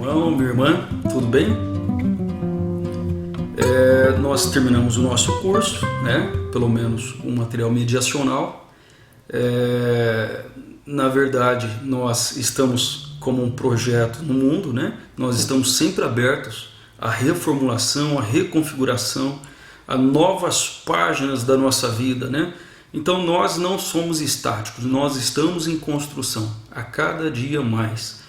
irmão, minha irmã, tudo bem? Nós terminamos o nosso curso, né? Pelo menos o material mediacional. Na verdade, nós estamos como um projeto no mundo, né? Nós estamos sempre abertos à reformulação, à reconfiguração, a novas páginas da nossa vida, né? Então nós não somos estáticos, nós estamos em construção a cada dia mais.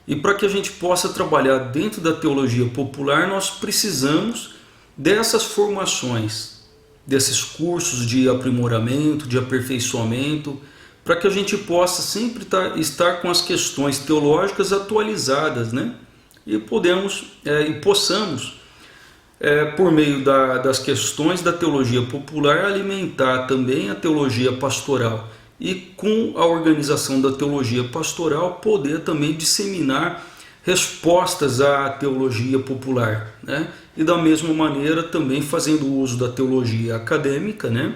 E para que a gente possa trabalhar dentro da teologia popular, nós precisamos dessas formações, desses cursos de aprimoramento, de aperfeiçoamento, para que a gente possa sempre estar com as questões teológicas atualizadas, né? E possamos, por meio das questões da teologia popular, alimentar também a teologia pastoral. E com a organização da teologia pastoral, poder também disseminar respostas à teologia popular, né? E da mesma maneira também fazendo uso da teologia acadêmica, né?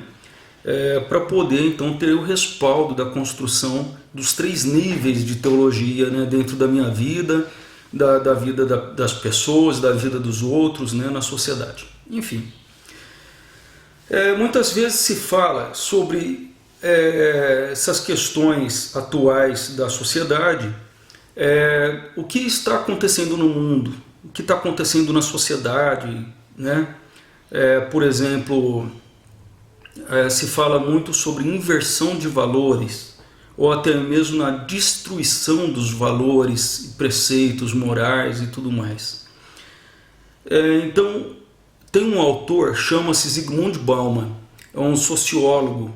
Para poder então ter o respaldo da construção dos 3 níveis de teologia, né? Dentro da minha vida, da vida das pessoas, da vida dos outros, né? Na sociedade. Enfim, muitas vezes se fala sobre essas questões atuais da sociedade, o que está acontecendo no mundo, o que está acontecendo na sociedade, né? Por exemplo, se fala muito sobre inversão de valores, ou até mesmo na destruição dos valores, preceitos morais e tudo mais. Então, tem um autor, chama-se Zygmunt Bauman, é um sociólogo.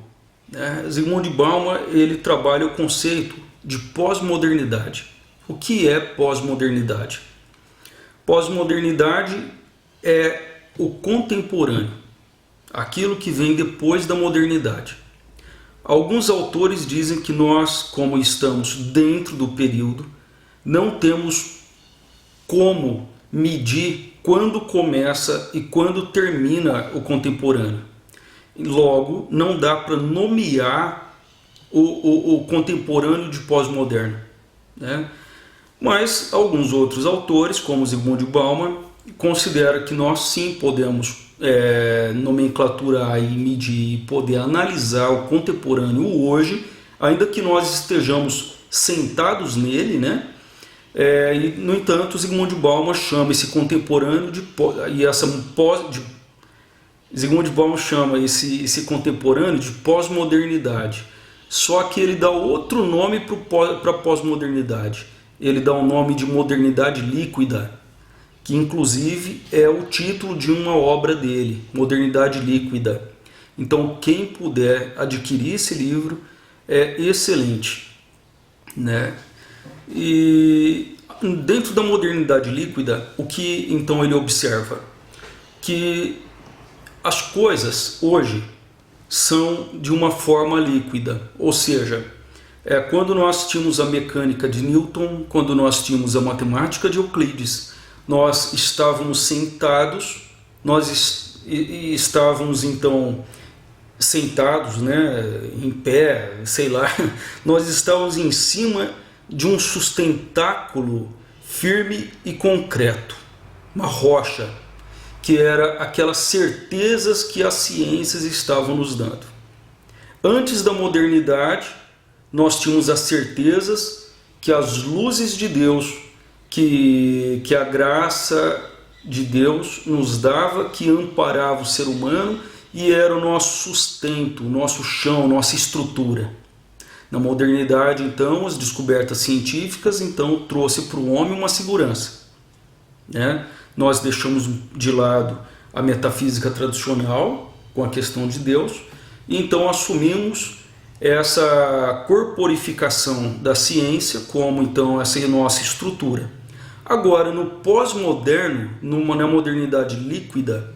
Zygmunt Bauman, ele trabalha o conceito de pós-modernidade. O que é pós-modernidade? Pós-modernidade é o contemporâneo, aquilo que vem depois da modernidade. Alguns autores dizem que nós, como estamos dentro do período, não temos como medir quando começa e quando termina o contemporâneo. Logo, não dá para nomear o contemporâneo de pós-moderno, né? Mas alguns outros autores, como Zygmunt Bauman, consideram que nós sim podemos nomenclaturar e medir, poder analisar o contemporâneo hoje, ainda que nós estejamos sentados nele, né? No entanto, Zygmunt Bauman chama esse contemporâneo Zygmunt Bauman chama esse contemporâneo de pós-modernidade. Só que ele dá outro nome para a pós-modernidade. Ele dá o nome de modernidade líquida, que inclusive é o título de uma obra dele, Modernidade Líquida. Então quem puder adquirir esse livro é excelente, né? E dentro da modernidade líquida, o que então ele observa? Que as coisas hoje são de uma forma líquida, ou seja, quando nós tínhamos a mecânica de Newton, quando nós tínhamos a matemática de Euclides, nós estávamos sentados, estávamos então sentados, né, em pé, sei lá, nós estávamos em cima de um sustentáculo firme e concreto, uma rocha, que era aquelas certezas que as ciências estavam nos dando. Antes da modernidade, nós tínhamos as certezas que as luzes de Deus, que a graça de Deus nos dava, que amparava o ser humano e era o nosso sustento, o nosso chão, nossa estrutura. Na modernidade, então, as descobertas científicas então trouxe para o homem uma segurança, né? Nós deixamos de lado a metafísica tradicional com a questão de Deus e então assumimos essa corporificação da ciência como então essa nossa estrutura. Agora, no pós-moderno, na modernidade líquida,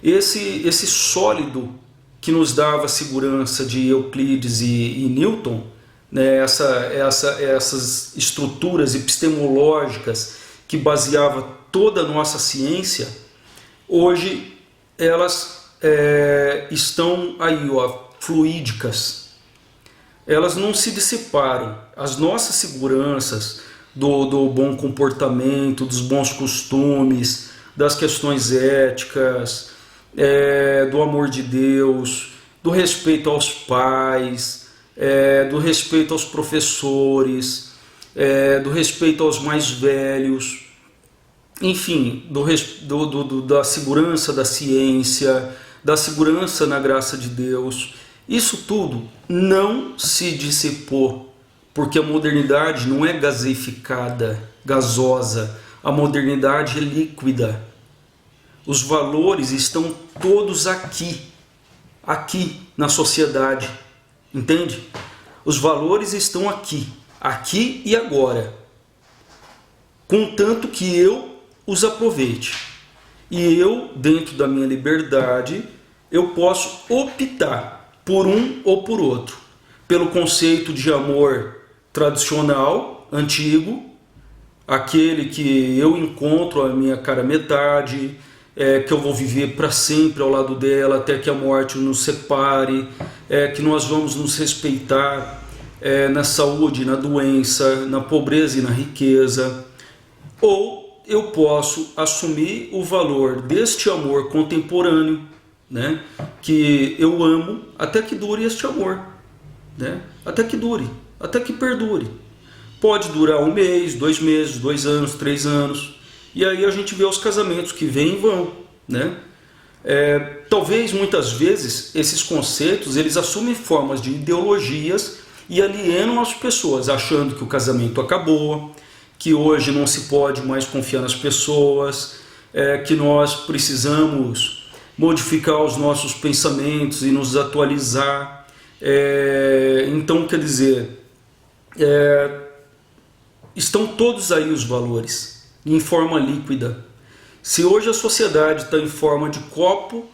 esse sólido que nos dava a segurança de Euclides e Newton, né, essas estruturas epistemológicas que baseava toda a nossa ciência, hoje elas estão aí, fluídicas. Elas não se dissiparam. As nossas seguranças, do bom comportamento, dos bons costumes, das questões éticas, do amor de Deus, do respeito aos pais, do respeito aos professores, do respeito aos mais velhos, enfim, da segurança da ciência, da segurança na graça de Deus. Isso tudo não se dissipou, porque a modernidade não é gaseificada, gasosa, a modernidade é líquida. Os valores estão todos aqui na sociedade, entende? Os valores estão aqui e agora, contanto que eu os aproveite. E eu, dentro da minha liberdade, eu posso optar por um ou por outro, pelo conceito de amor tradicional, antigo, aquele que eu encontro a minha cara metade, que eu vou viver para sempre ao lado dela, até que a morte nos separe, que nós vamos nos respeitar na saúde, na doença, na pobreza e na riqueza. Ou eu posso assumir o valor deste amor contemporâneo, né, que eu amo até que dure este amor, né, até que dure, até que perdure. Pode durar 1 mês, 2 meses, 2 anos, 3 anos, e aí a gente vê os casamentos que vêm e vão, né? Talvez muitas vezes esses conceitos eles assumem formas de ideologias e alienam as pessoas, achando que o casamento acabou, que hoje não se pode mais confiar nas pessoas, que nós precisamos modificar os nossos pensamentos e nos atualizar. Então, quer dizer, estão todos aí os valores, em forma líquida. Se hoje a sociedade está em forma de copo,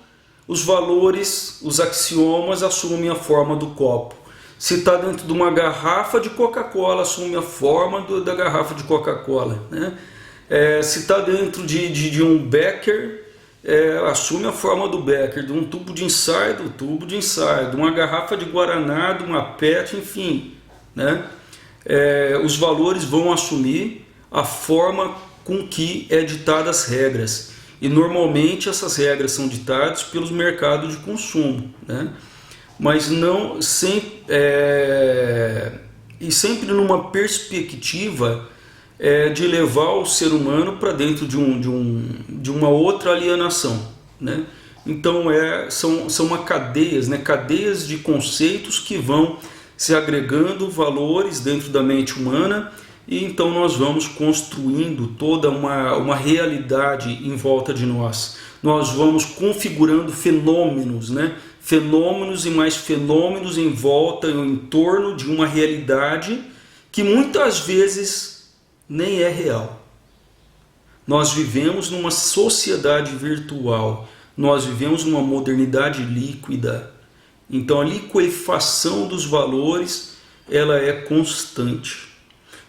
os valores, os axiomas assumem a forma do copo. Se está dentro de uma garrafa de Coca-Cola, assume a forma da garrafa de Coca-Cola, né? Se está dentro de um becker, assume a forma do becker, de um tubo de ensaio, do tubo de ensaio, de uma garrafa de Guaraná, de uma PET, enfim, né? Os valores vão assumir a forma com que é ditadas as regras. E normalmente essas regras são ditadas pelos mercados de consumo, né? Mas não sempre, e sempre numa perspectiva de levar o ser humano para dentro de uma outra alienação, né? Então são cadeias, né? Cadeias de conceitos que vão se agregando valores dentro da mente humana, e então nós vamos construindo toda uma realidade em volta de nós. Nós vamos configurando fenômenos, né? Fenômenos e mais fenômenos em volta, em torno de uma realidade que muitas vezes nem é real. Nós vivemos numa sociedade virtual, nós vivemos numa modernidade líquida. Então a liquefação dos valores ela é constante.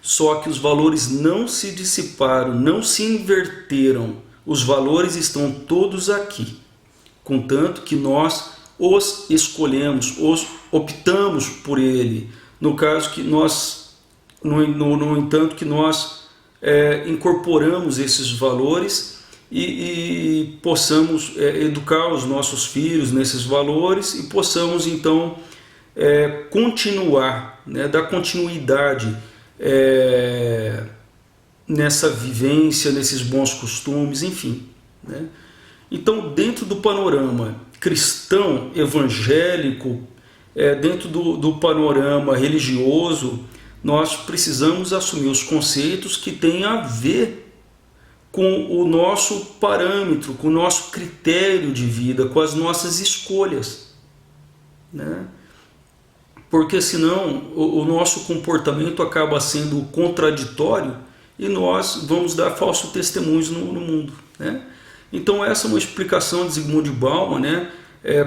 Só que os valores não se dissiparam, não se inverteram. Os valores estão todos aqui, contanto que nós os escolhemos, optamos por ele. No caso que nós, no entanto que nós incorporamos esses valores e possamos educar os nossos filhos nesses valores e possamos então continuar, né, dar continuidade nessa vivência, nesses bons costumes, enfim, né? Então, dentro do panorama cristão, evangélico, dentro do panorama religioso, nós precisamos assumir os conceitos que têm a ver com o nosso parâmetro, com o nosso critério de vida, com as nossas escolhas, né? Porque senão o nosso comportamento acaba sendo contraditório e nós vamos dar falsos testemunhos no mundo, né? Então essa é uma explicação de Zygmunt Bauman, né?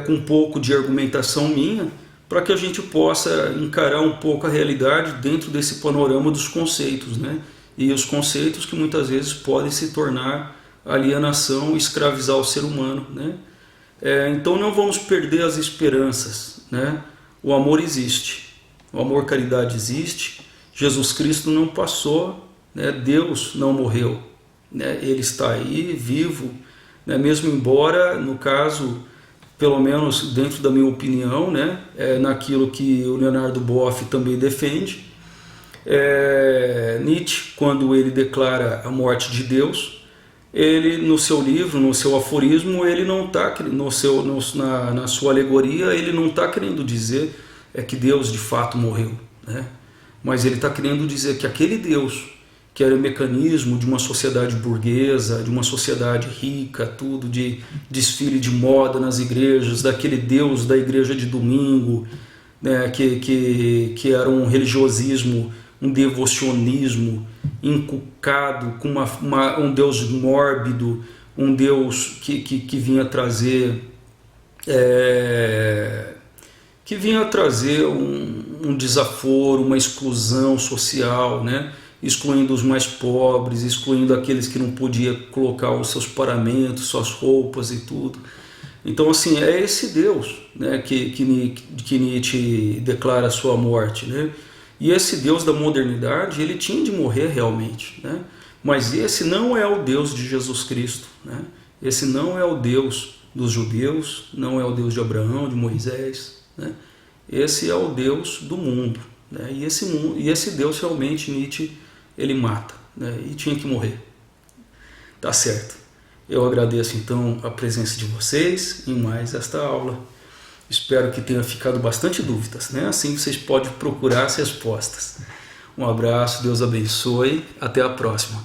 Com um pouco de argumentação minha, para que a gente possa encarar um pouco a realidade dentro desse panorama dos conceitos, né? E os conceitos que muitas vezes podem se tornar alienação e escravizar o ser humano, né? Então não vamos perder as esperanças, né? O amor existe, o amor-caridade existe. Jesus Cristo não passou né? Deus não morreu, né? Ele está aí, vivo, né? Mesmo embora, no caso, pelo menos dentro da minha opinião, né? Naquilo que o Leonardo Boff também defende, Nietzsche, quando ele declara a morte de Deus, ele no seu livro, no seu aforismo, ele não está, na sua alegoria, ele não está querendo dizer que Deus de fato morreu, né? Mas ele está querendo dizer que aquele Deus, que era o mecanismo de uma sociedade burguesa, de uma sociedade rica, tudo de desfile de moda nas igrejas, daquele Deus da igreja de domingo, né, que era um religiosismo, um devocionismo inculcado com um Deus mórbido, um Deus que vinha trazer um desaforo, uma exclusão social, né? Excluindo os mais pobres, excluindo aqueles que não podiam colocar os seus paramentos, suas roupas e tudo. Então, assim, é esse Deus, né, que Nietzsche declara a sua morte, né? E esse Deus da modernidade, ele tinha de morrer realmente, né? Mas esse não é o Deus de Jesus Cristo, né? Esse não é o Deus dos judeus, não é o Deus de Abraão, de Moisés, né? Esse é o Deus do mundo, né? E esse Deus realmente Nietzsche ele mata, né? E tinha que morrer. Tá certo. Eu agradeço então a presença de vocês em mais esta aula. Espero que tenha ficado bastante dúvidas, né? Assim vocês podem procurar as respostas. Um abraço, Deus abençoe, até a próxima.